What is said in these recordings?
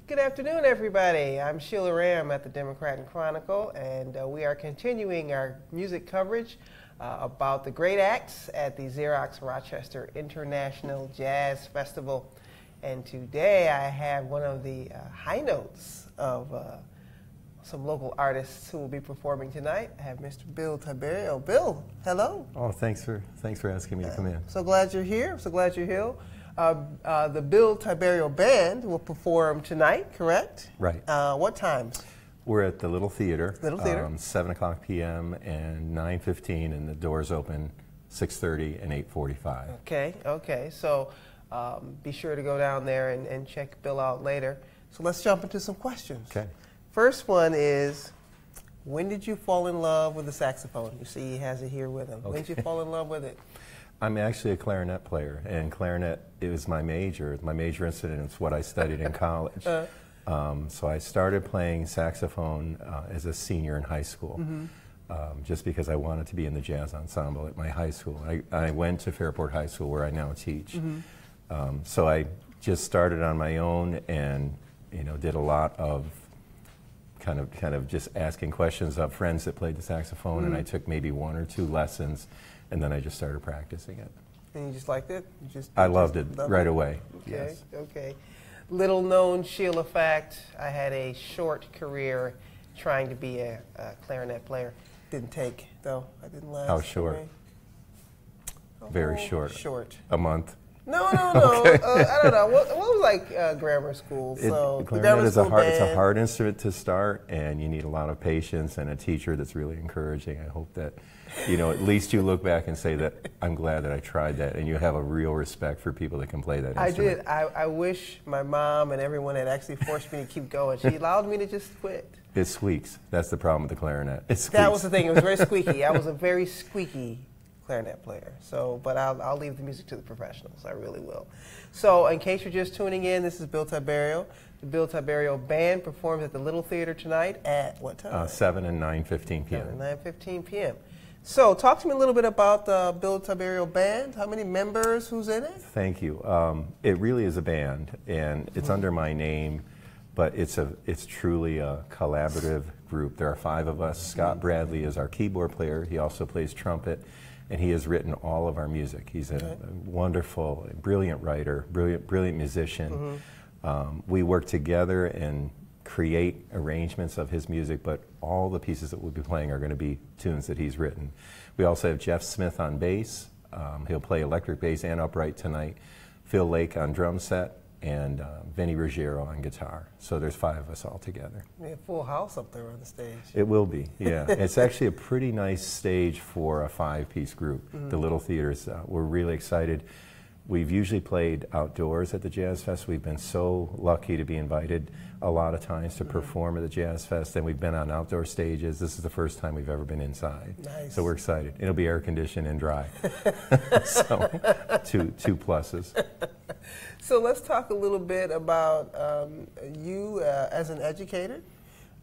Good afternoon, everybody. I'm Sheila Rayam at the Democrat and Chronicle, and we are continuing our music coverage about the great acts at the Xerox Rochester International Jazz Festival. And today I have one of the high notes of some local artists who will be performing tonight. I have Mr. Bill Tiberio. Bill, hello. Oh, thanks for asking me to come in. So glad you're here. I'm so glad you're here. The Bill Tiberio Band will perform tonight, correct? Right. What times? We're at the Little Theater. 7 o'clock p.m. and 9:15, and the doors open 6:30 and 8:45. Okay. So be sure to go down there and check Bill out later. So let's jump into some questions. Okay. First one is, when did you fall in love with the saxophone? You see he has it here with him. Okay. When did you fall in love with it? I'm actually a clarinet player, and clarinet is my major. My major instrument is what I studied in college. So I started playing saxophone as a senior in high school, just because I wanted to be in the jazz ensemble at my high school. I went to Fairport High School, where I now teach. So I just started on my own, and did a lot of kind of just asking questions of friends that played the saxophone, and I took maybe 1 or 2 lessons. And then I just started practicing it. And you just liked it? I loved it right away. Okay, yes. Okay. Little known Sheila fact, I had a short career trying to be a clarinet player. Didn't take, though. I didn't last. How short? Very short. Short. A month? No. Okay. I don't know. What was like grammar school? Clarinet is it's a hard instrument to start, and you need a lot of patience and a teacher that's really encouraging. I hope that, at least you look back and say that I'm glad that I tried that, and you have a real respect for people that can play that instrument. I did. I wish my mom and everyone had actually forced me to keep going. She allowed me to just quit. It squeaks. That's the problem with the clarinet. It squeaks. That was the thing. It was very squeaky. I was a very squeaky clarinet player. But I'll leave the music to the professionals. I really will. So in case you're just tuning in, this is Bill Tiberio. The Bill Tiberio Band performs at the Little Theater tonight at what time? 7 and 9:15 p.m. 9:15 p.m. So talk to me a little bit about the Bill Tiberio Band. How many members? Who's in it? Thank you. It really is a band, and it's under my name, but it's truly a collaborative group. There are 5 of us. Scott Bradley is our keyboard player. He also plays trumpet, and he has written all of our music. He's a wonderful, brilliant writer, brilliant musician. We work together and create arrangements of his music, but all the pieces that we'll be playing are going to be tunes that he's written. We also have Jeff Smith on bass. He'll play electric bass and upright tonight. Phil Lake on drum set, and Vinny Ruggiero on guitar. So there's 5 of us all together. We have a full house up there on the stage. It will be, yeah. It's actually a pretty nice stage for a 5-piece group. The Little Theaters, we're really excited. We've usually played outdoors at the Jazz Fest. We've been so lucky to be invited a lot of times to perform at the Jazz Fest, and we've been on outdoor stages. This is the first time we've ever been inside. Nice. So we're excited. It'll be air conditioned and dry. So two pluses. So let's talk a little bit about you as an educator.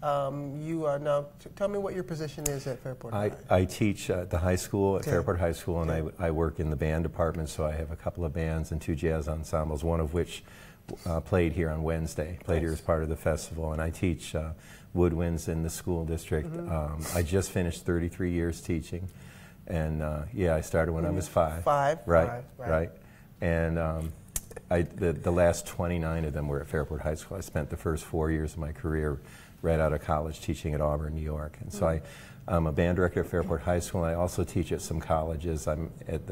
You are now, tell me what your position is at Fairport High. I teach at the high school, at Fairport High School, and I work in the band department, so I have a couple of bands and 2 jazz ensembles, one of which played here on Wednesday, here as part of the festival, and I teach woodwinds in the school district. I just finished 33 years teaching, and I started when I was 5. Right. And the last 29 of them were at Fairport High School. I spent the first 4 years of my career right out of college teaching at Auburn, New York. And so I'm a band director at Fairport High School, and I also teach at some colleges. I'm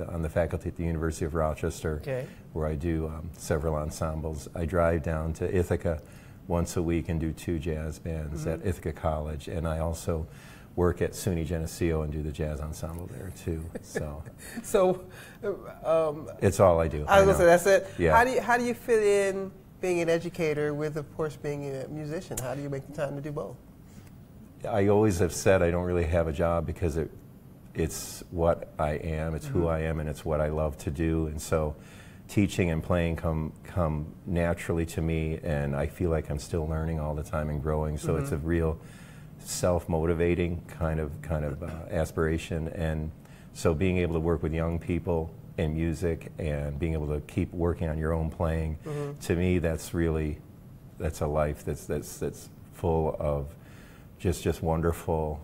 on the faculty at the University of Rochester, where I do several ensembles. I drive down to Ithaca once a week and do 2 jazz bands at Ithaca College, and I also work at SUNY Geneseo and do the jazz ensemble there too. So, it's all I do. I was going to say, that's it? Yeah. How do you fit in being an educator with, of course, being a musician? How do you make the time to do both? I always have said I don't really have a job because it's what I am, it's who I am, and it's what I love to do. And so teaching and playing come naturally to me, and I feel like I'm still learning all the time and growing. So it's a real self-motivating kind of aspiration. And so being able to work with young people in music and being able to keep working on your own playing, to me that's really that's a life that's full of just wonderful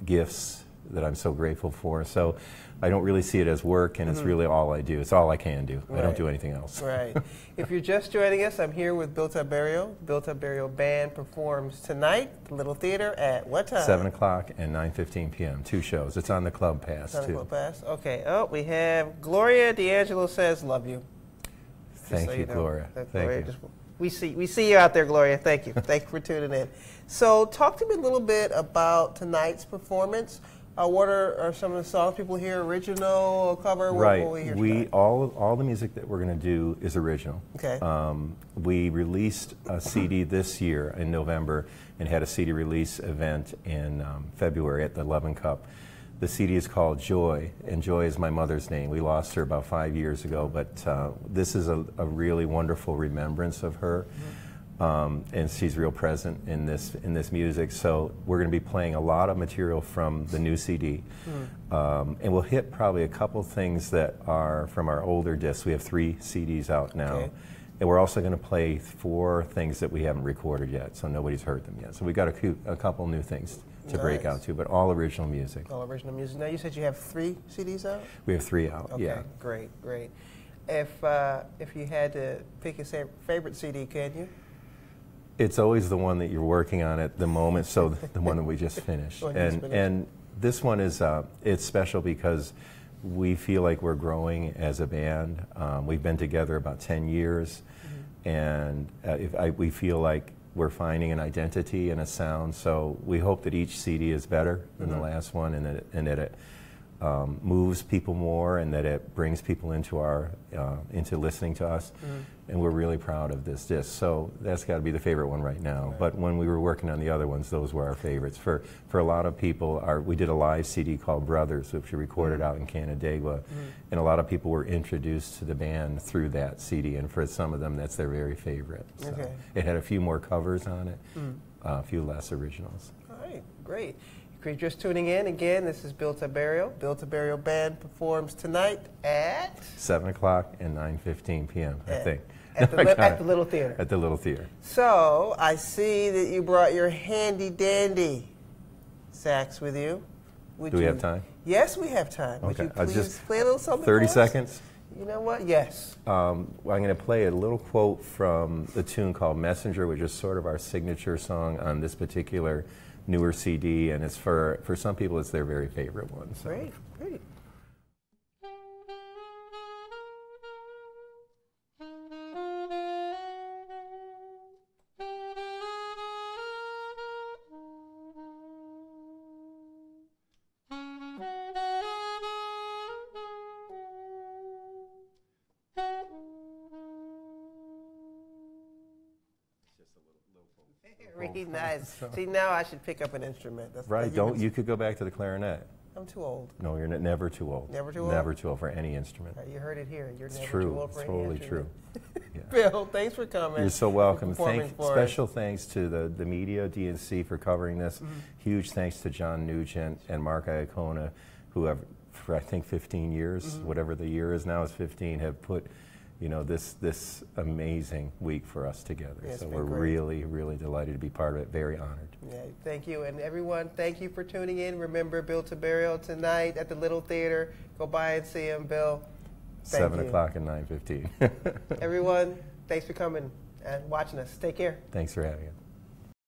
gifts that I'm so grateful for. So I don't really see it as work, and it's really all I do. It's all I can do. Right. I don't do anything else. Right. If you're just joining us, I'm here with Bill Tiberio. Bill Tiberio Band performs tonight at the Little Theater at what time? 7 o'clock and 9:15 p.m. 2 shows. It's on the Club Pass, It's on too. the Club Pass. Okay. Oh, we have Gloria D'Angelo says, "Love you." Thank you, Gloria. Thank you. We see you out there, Gloria. Thank you. Thank you for tuning in. So talk to me a little bit about tonight's performance. What are some of the songs people hear? Original, cover? Right. What will we hear tonight? All the music that we're going to do is original. Okay. We released a CD this year in November and had a CD release event in February at the 11 Cup. The CD is called Joy, and Joy is my mother's name. We lost her about 5 years ago, but this is a really wonderful remembrance of her. And she's real present in this music. So we're going to be playing a lot of material from the new CD, and we'll hit probably a couple things that are from our older discs. We have 3 CDs out now, okay. And we're also going to play 4 things that we haven't recorded yet, so nobody's heard them yet. So we got a couple new things to break out to, but all original music. All original music. Now you said you have 3 CDs out? We have 3 out. Okay, yeah. Great. If you had to pick your favorite CD, can you? It's always the one that you're working on at the moment, so the one that we just finished. And this one is it's special because we feel like we're growing as a band. We've been together about 10 years, and we feel like we're finding an identity and a sound. So we hope that each CD is better than the last one, and that it moves people more, and that it brings people into listening to us. And we're really proud of this disc. So that's got to be the favorite one right now. Right. But when we were working on the other ones, those were our favorites. For a lot of people, we did a live CD called Brothers, which we recorded out in Canandaigua. And a lot of people were introduced to the band through that CD. And for some of them, that's their very favorite. So it had a few more covers on it, a few less originals. All right, great. If you're just tuning in, again, this is Bill Tiberio. Bill Tiberio Band performs tonight at 7 o'clock and 9:15 p.m., I think. At the Little Theater. At the Little Theater. So, I see that you brought your handy-dandy sax with you. Do we have time? Yes, we have time. Okay. Would you please play a little something 30 for us? seconds? You know what? Yes. I'm going to play a little quote from the tune called Messenger, which is sort of our signature song on this particular newer CD, and it's for some people, it's their very favorite one. So. Great. Very nice. See, now I should pick up an instrument. Right, you could go back to the clarinet. I'm too old. No, you're never too old. Never too old? Never too old for any instrument. You heard it here. You're it's never true. too old for it's any totally instrument. true. Yeah. Bill, thanks for coming. You're so welcome. Special thanks to the media, DNC, for covering this. Huge thanks to John Nugent and Mark Iacona, who have, for I think 15 years, whatever the year is now is 15, have put this amazing week for us together. Yeah, so we're really, really delighted to be part of it. Very honored. Yeah, thank you. And everyone, thank you for tuning in. Remember Bill Tiberio tonight at the Little Theater. Go by and see him, Bill. 7 o'clock and 9:15. Everyone, thanks for coming and watching us. Take care. Thanks for having us.